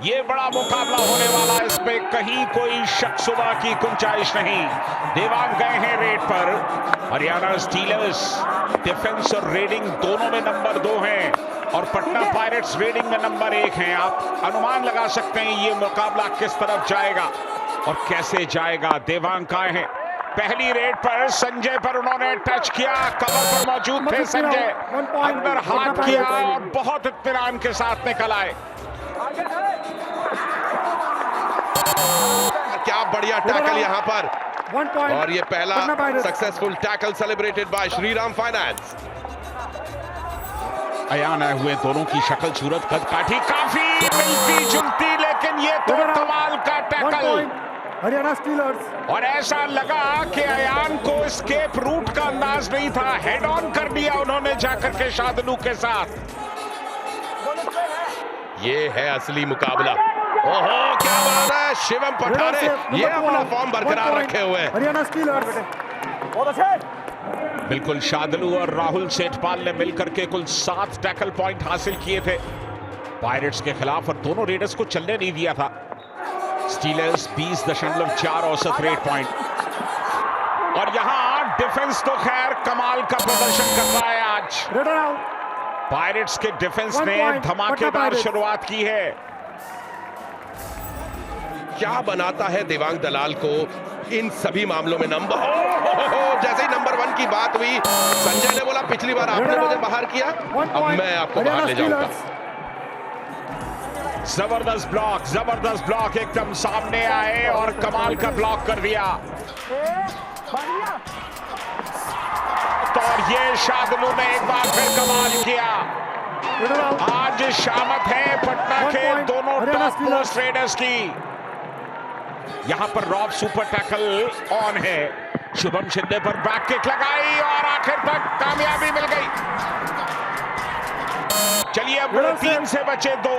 ये बड़ा मुकाबला होने वाला है, इसमें कहीं कोई शक शुबा की गुंजाइश नहीं। देवांग गए हैं रेड पर। हरियाणा स्टीलर्स डिफेंस और रेडिंग दोनों में नंबर 2 हैं और पटना पायरेट्स रेडिंग में नंबर 1 हैं। आप अनुमान लगा सकते हैं ये मुकाबला किस तरफ जाएगा और कैसे जाएगा। देवांग का है पहली रेड पर, संजय पर उन्होंने टच किया, कवर पर मौजूद थे संजय, अंदर हाथ किया और बहुत इत्मीनान के साथ निकल आए। क्या बढ़िया टैकल यहां पर, और ये पहला successful tackle celebrated by Shriram finance. Ayan आए हुए दोनों की शक्ल सूरत कद काठी काफी मिलती जुलती, लेकिन ये तो कमाल का टैकल हरियाणा स्टीलर्स। और ऐसा लगा कि अयान को एस्केप रूट का अंदाज नहीं था, हेड ऑन कर दिया उन्होंने जाकर के शादनू के साथ। ये है असली मुकाबला। ओहो क्या बात है, शिवम पठारे ये अपना फॉर्म बरकरार रखे हुए हैं। हरियाणा स्टीलर्स। बिल्कुल शादनू और राहुल सेठपाल ने मिलकर के कुल 7 टैकल पॉइंट हासिल किए थे पायरेट्स के खिलाफ और दोनों रेडर्स को चलने नहीं दिया था। स्टीलर्स 20.4 औसत रेट पॉइंट, और यहां डिफेंस तो खैर कमाल का प्रदर्शन कर रहा है आज। पायरेट्स के डिफेंस ने धमाकेदार शुरुआत की है। क्या बनाता है देवांग दलाल को इन सभी मामलों में नंबर। जैसे ही नंबर 1 की बात हुई, संजय ने बोला पिछली बार आपने मुझे बाहर किया, अब मैं आपको बाहर ले जाऊंगा। जबरदस्त ब्लॉक एकदम सामने आए और कमाल का ब्लॉक कर दिया। और ये शादनू ने एक बार फिर कमाल किया। आज शामत है पटना के दोनों टॉप मोस्ट रेडर्स की। यहां पर रॉब सुपर टैकल ऑन है, शुभम शिंदे पर बैक किक लगाई और आखिर तक कामयाबी मिल गई। चलिए अब 3 से बचे 2,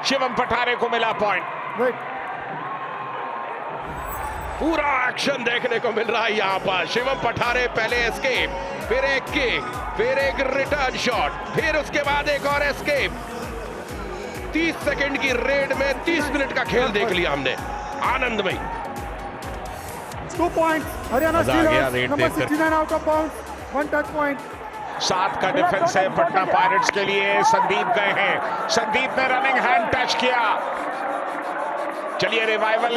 शिवम पठारे को मिला पॉइंट। पूरा एक्शन देखने को मिल रहा है यहां पर। शिवम पठारे पहले एस्केप, फिर एक किक, फिर एक रिटर्न शॉट, फिर उसके बाद एक और एस्केप। 30 सेकंड की रेड में 30 मिनट का खेल देख लिया हमने, आनंदमय। 2 points Haryana steelers, number 69 out of bounds, 1 touch point. 7 का डिफेंस है पटना पायरेट्स के लिए। संदीप गए हैं, संदीप ने रनिंग हैंड टच किया। चलिए रिवाइवल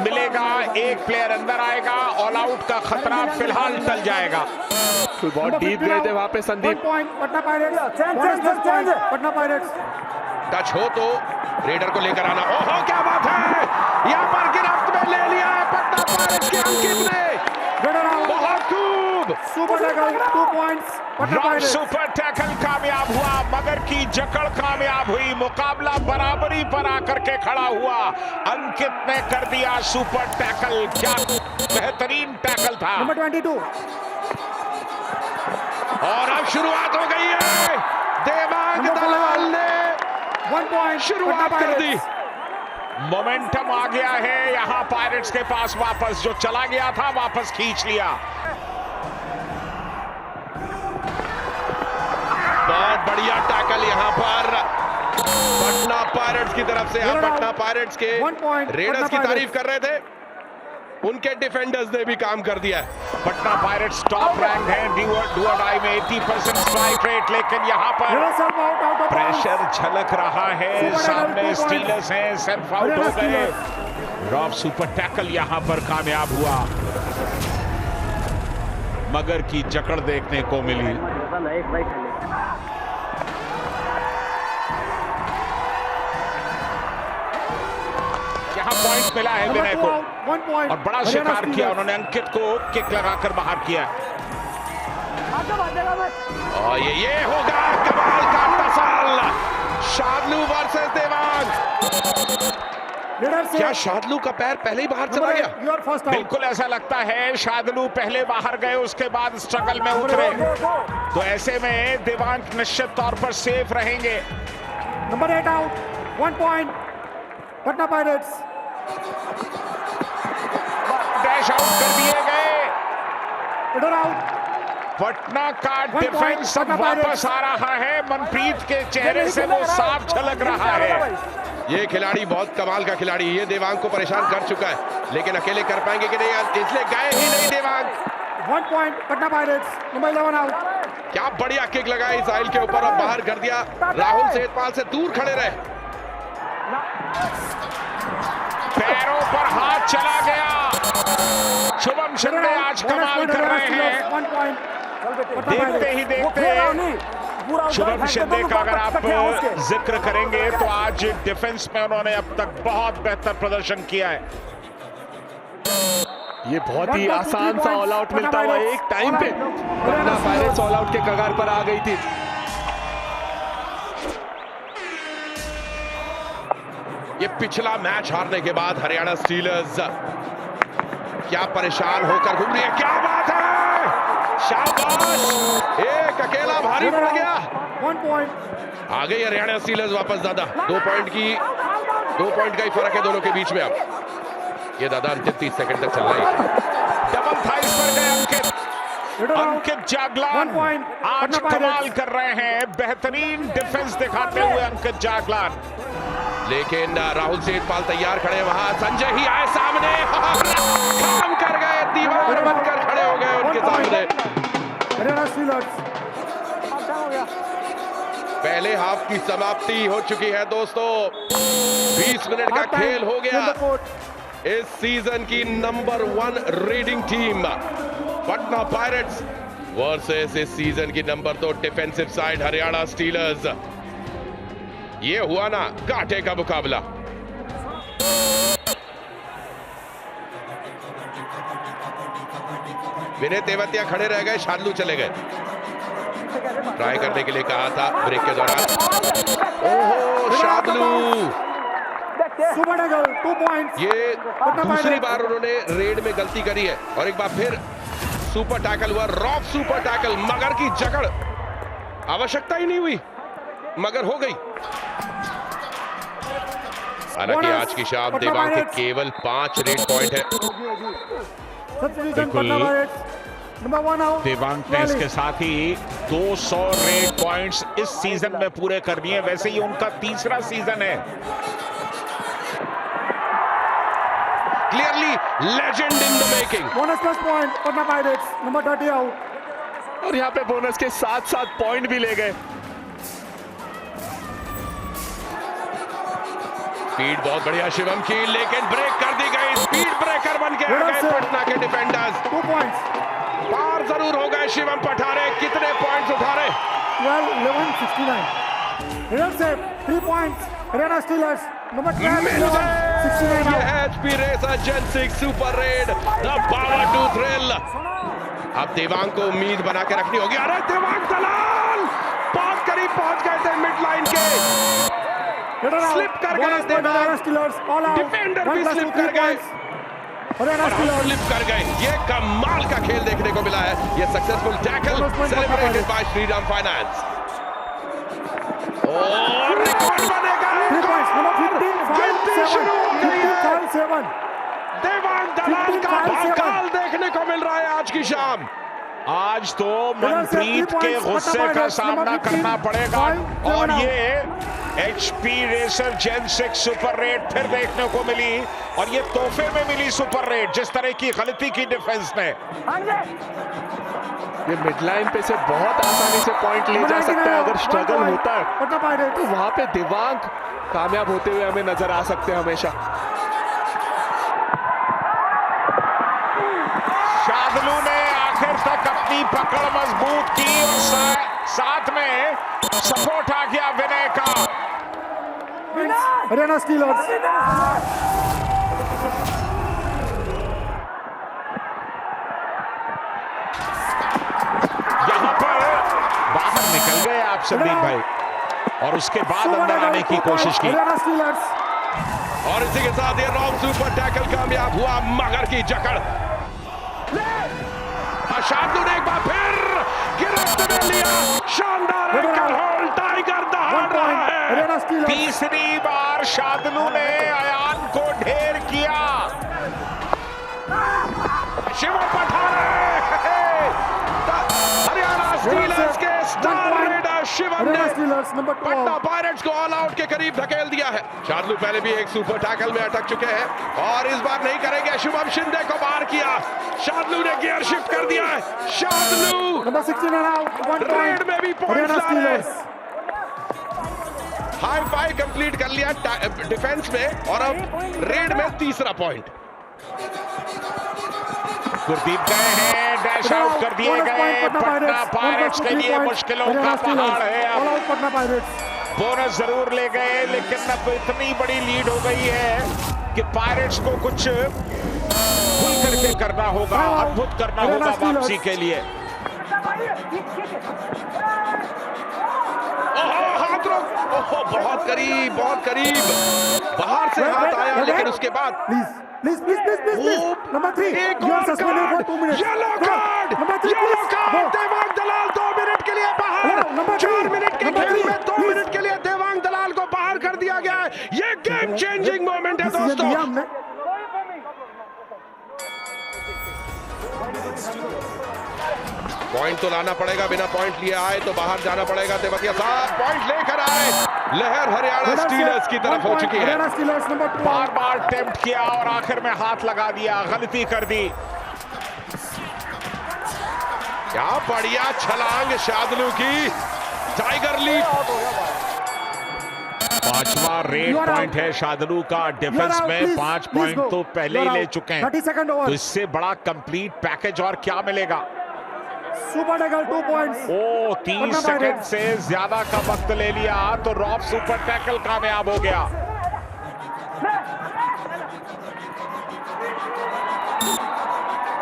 मिलेगा, एक प्लेयर अंदर आएगा, ऑल आउट का खतरा फिलहाल टल जाएगा। बहुत डीप गए थे वहां पे Sandeep. Patna pirates, Patna pirates. Touch हो तो रेडर को लेकर आना। ओहो क्या बात है, यहां पर गिरफ्त में ले लिया है पटना पायरेट्स के अंकित ने। बहुत खूब, super tackle, 2 points Patna pirates. Super tackle कामयाब हुआ, मगर की जकड़ कामयाब हुई। मुकाबला बराबरी पर आकर के खड़ा हुआ। अंकित ने कर दिया सुपर टैकल, क्या बेहतरीन टैकल था। नंबर 22। और अब शुरुआत हो गई है, देवांग दलाल ने 1 पॉइंट शुरुआत कर दी। मोमेंटम आ गया है यहां पायरेट्स के पास वापस, जो चला गया था वापस खींच लिया। बहुत बढ़िया टैकल यहां पर पटना पायरेट्स की तरफ से। पटना पायरेट्स के रेडर्स की तारीफ कर रहे थे, उनके डिफेंडर्स ने भी काम कर दिया। पटना पायरेट्स टॉप रैंक है डू और डाई में 80% स्ट्राइक रेट, लेकिन यहां पर प्रेशर झलक रहा है। सामने स्टीलर्स हैं, सेल्फ आउट हो गए। रॉब सुपर टैकल यहां पर कामयाब हुआ, मगर की जकड़ देखने को मिली। यहां पॉइंट मिला है विनय को, और बड़ा शिकार किया उन्होंने, अंकित को किक लगाकर बाहर किया। और ये होगा कमाल का टसल, शादनू वर्सेस देवांग। क्या शादनू का पैर पहले ही बाहर चला गया? बिल्कुल ऐसा लगता है, शादनू पहले बाहर गए, उसके बाद स्ट्रगल में उतरे, तो ऐसे में देवांग निश्चित तौर पर सेफ रहेंगे। Number 8 out, 1 point Patna pirates. Dash out कर दिए गए। इधर आउट। पटना का डिफेंस अब वापस आ रहा है, मनप्रीत के चेहरे से वो साफ झलक रहा है। ये खिलाड़ी बहुत कमाल का खिलाड़ी, ये देवांग को परेशान कर चुका है, लेकिन अकेले कर पाएंगे कि नहीं, इसलिए गए ही नहीं Devang. 1 point, Patna Pirates, number 11 out. क्या बढ़िया किक लगाई साहिल के ऊपर और बाहर कर दिया। राहुल सेठपाल से दूर खड़े रहे। पैरों पर हाथ चला गया। शुभम शिंदे आज कमाल कर रहे हैं। 1 point. देखते ही देखते शुभम शिंदे का अगर आप जिक्र करेंगे तो आज डिफेंस में उन्होंने अब तक बहुत बेहतर प्रदर्शन किया है। ये बहुत ही आसान सा ऑल आउट मिलता हुआ एक टाइम पे पटना पायरेट्स ऑल आउट के कगार पर आ गई थी। ये पिछला मैच हारने के बाद हरियाणा स्टीलर्स क्या परेशान होकर घूम रही है। क्या बात है, शाबाश, एक अकेला भारी पड़ गया। 1 point. आ गई हरियाणा स्टीलर्स वापस। दादा 2 पॉइंट का ही फर्क है दोनों के बीच में। अब ये दादा अंतिम 30 सेकंड तक चल रहा है। डबल थाइस पर गए अंकित जागलान आज कमाल कर रहे हैं। बेहतरीन डिफेंस दिखाते हुए अंकित जागलान, लेकिन राहुल सेठपाल तैयार खड़े वहां। संजय ही आए सामने, काम कर गए, दीवार बनकर खड़े हो गए उनके सामने। हरियाणा स्टीलर्स। पहले हाफ की समाप्ति हो चुकी है दोस्तों। 20 मिनट का खेल हो गया। इस सीजन की number 1 reading team Patna pirates versus इस सीजन की number 2 defensive side Haryana stealers. ये हुआ ना कांटे का मुकाबला। विनय तेवतिया खड़े रह गए, शार्दुल चले गए। ट्राई करने के लिए कहा था ब्रेक के दौरान। ओहो शार्दुल, सुपर टैकल 2 points. ये दूसरी बार उन्होंने रेड में गलती करी है और एक बार फिर सुपर टैकल हुआ। रॉक सुपर टैकल, मगर की जकड़, आवश्यकता ही नहीं हुई मगर हो गई। हालांकि आज की शाम देवांग के केवल 5 रेड पॉइंट है। देवांग ने इसके साथ ही 200 रेड पॉइंट्स इस सीजन में पूरे कर दिए। वैसे ही उनका तीसरा सीजन है। Clearly legend in the making. Bonus plus point Patna pirates, number 30 out. और यहाँ पे बोनस के साथ पॉइंट भी ले गए। स्पीड बहुत बढ़िया शिवम की, लेकिन ब्रेक कर दी गई। स्पीड ब्रेकर बन के आ गए पटना के डिफेंडर्स। 2 points. पार जरूर हो गए शिवम पठारे। कितने पॉइंट्स उठा रहे? 12, 11, 69. Real save, 3 points. Haryana steelers, number 12, 11, 69 ये out. HP रेसर जेन 6 super raid, the power to thrill. अब देवांग को उम्मीद बना के रखनी होगी। अरे देवांग दलाल बहुत करीब पहुंच गए थे मिड लाइन के। स्लिप कर गए देवांग, डिफेंडर भी स्लिप कर गए और स्लिप कर गए। ये कमाल का खेल देखने को मिला है। ये successful tackle celebrated by Shriram finance. और रिकॉर्ड बनेगा। 3 points, नंबर 15, शुरू हो गई है। 7. देवांग दलाल का भौकाल देखने को मिल रहा है आज की शाम। आज तो मनप्रीत के गुस्से का सामना करना पड़ेगा और ये HP रेसर जेन 6 सुपर रेड फिर देखने को मिली और ये तोहफे में मिली सुपर रेड। जिस तरह की गलती की डिफेंस ने, ये मिडलाइन पे से बहुत आसानी से पॉइंट ले जा सकता है। अगर स्ट्रगल होता है तो वहां पे दिवांग कामयाब होते हुए हमें नजर आ सकते हैं हमेशा। शार्दुल ने आखिर तक अपनी पकड़ मजबूत की और साथ में सपोर्ट आ गया विनय का। हरियाणा स्टीलर्स। यहां पर बाहर निकल गए आप संदीप भाई और उसके बाद अंदर आने की कोशिश की। हरियाणा स्टीलर्स। और इसी के साथ ये रॉन्ग सुपर टैकल कामयाब हुआ। मगर की जकड़, शार्दुल ने एक बार फिर गिरफ्त में लिया। शानदार एंकल होल्ड, टाइगर दहाड़ रहा है। तीसरी बार शार्दुल ने अयान को ढेर किया। शिवम पठारे, हरियाणा स्टीलर्स के स्टार रेडर शिवम ने Steelers, number 2 Patna out. Pirates को ऑल आउट के करीब धकेल दिया है। शादलू पहले भी एक सुपर टैकल में अटक चुके हैं और इस बार नहीं करेंगे। शुभम शिंदे को बाहर किया, शादलू ने गियर शिफ्ट कर दिया है। Shadloo Number 16 out, 1 point. Red में भी पॉइंट Haryana ला रहे। Steelers. हाई फाई कंप्लीट कर लिया डिफेंस में और अब रेड में तीसरा पॉइंट। गुरदीप गए हैं, डैश आउट कर दिए गए। पटना पायरेट्स के लिए मुश्किलों का पहाड़ है। All out Patna Pirates. Bonus जरूर ले गए, लेकिन अब इतनी बड़ी लीड हो गई है कि पायरेट्स को कुछ खुल करके करना होगा, अद्भुत करना होगा वापसी के लिए। हाथ रोक, ओहो बहुत करीब, बहुत करीब। बाहर से हाथ आया, लेकिन उसके बाद Please. Number 3. एक You are और suspended for card, 2 minutes. Yellow Go. Card, Number 3, yellow please. Card. Go. Devang Dalal 2 minute के लिए बाहर। Hello, number 3. 4 मिनट के Number खेल 3, में 2 please. मिनट के लिए देवांग दलाल को बाहर कर दिया गया है। ये गेम चेंजिंग मोमेंट है Decision दोस्तों। दिया हमने। पॉइंट तो लाना पड़ेगा, बिना पॉइंट लिए आए तो बाहर जाना पड़ेगा। तेवतिया साहब पॉइंट लेकर आए। लहर हरियाणा स्टीलर्स की तरफ हो चुकी है। Haryana steelers number 2. बार बार टेम्प्ट किया और आखिर में हाथ लगा दिया, गलती कर दी। क्या बढ़िया छलांग शादलू की, टाइगर लीप। 5वां raid You are point out. है शादलू का। You are डिफेंस out, में please. 5 Please point go. तो पहले You ही are ले out. चुके हैं। 30 second over. तो इससे बड़ा कंप्लीट पैकेज और क्या मिलेगा। Super tackle 2 points. ओ 30 पटना सेकंड पायरेट्स। से ज्यादा का वक्त ले लिया तो रॉब सुपर टैकल कामयाब हो गया।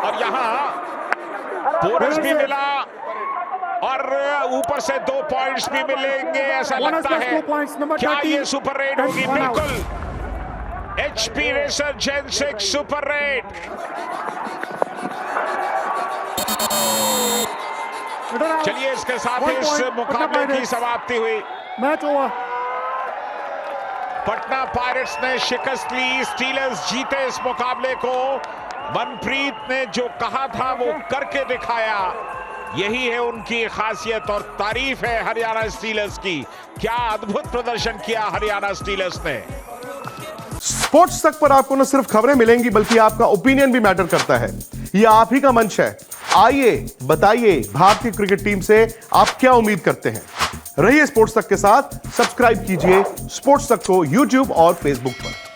और यहां बोनस भी मिला और ऊपर से 2 पॉइंट्स भी मिलेंगे ऐसा Bonus लगता plus है। 2 points. Number क्या 30. ये सुपर रेड होगी? 1 out. बिल्कुल। एचपी रेसर जेन 6 सुपर रेड। Middle out. चलिए इसके साथ 1 इस point. मुकाबले पटना की पायरेट्स. समाप्ति हुई। Match over. पटना पायरेट्स ने शिकस्त ली, स्टीलर्स जीते इस मुकाबले को। मनप्रीत ने जो कहा था वो करके दिखाया, यही है उनकी खासियत और तारीफ है हरियाणा स्टीलर्स की। क्या अद्भुत प्रदर्शन किया हरियाणा स्टीलर्स ने। स्पोर्ट्स तक पर आपको न सिर्फ खबरें मिलेंगी बल्कि आपका ओपिनियन भी मैटर करता है। यह आप ही का मंच है। आइए बताइए भारतीय क्रिकेट टीम से आप क्या उम्मीद करते हैं। रहिए स्पोर्ट्स तक के साथ। सब्सक्राइब कीजिए स्पोर्ट्स तक को यूट्यूब और फेसबुक पर।